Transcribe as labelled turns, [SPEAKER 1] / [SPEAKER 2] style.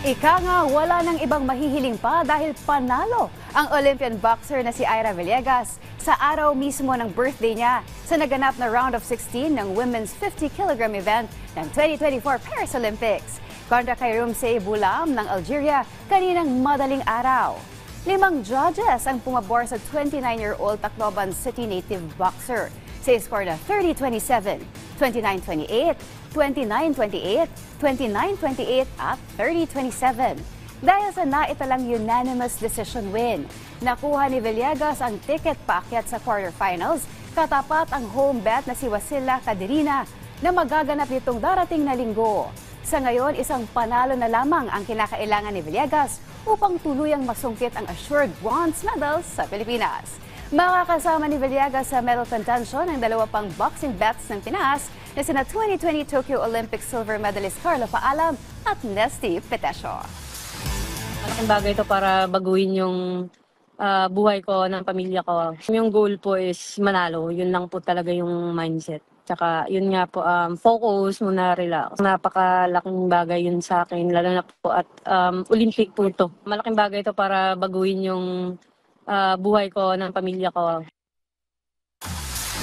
[SPEAKER 1] Ika nga, wala nang ibang mahihiling pa dahil panalo ang Olympian boxer na si Ira Villegas sa araw mismo ng birthday niya sa naganap na round of 16 ng women's 50kg event ng 2024 Paris Olympics. Kontra kay Rumsey Bulam ng Algeria kaninang madaling araw. 5 judges ang pumabor sa 29-year-old Tacloban City native boxer. Sa score na 30-27, 29-28, 29-28, 29-28 at 30-27. Dahil sa naitalang unanimous decision win, nakuha ni Villegas ang ticket paakyat sa quarterfinals katapat ang home bet na si Wasila Caderina na magaganap nitong darating na linggo. Sa ngayon, isang panalo na lamang ang kinakailangan ni Villegas upang tuluyang masungkit ang assured bronze medal sa Pilipinas. Makakasama ni Villegas sa medal contention ang dalawa pang boxing bets ng Pinas na sina 2020 Tokyo Olympic silver medalist Carlo Paalam at Nesty Petesio.
[SPEAKER 2] Malaking bagay ito para baguhin yung buhay ko ng pamilya ko. Yung goal po is manalo. Yun lang po talaga yung mindset. Tsaka yun nga po, focus muna, relax. Napakalaking bagay yun sa akin, lalo na po at Olympic po ito. Malaking bagay ito para baguhin yung buhay ko ng pamilya ko.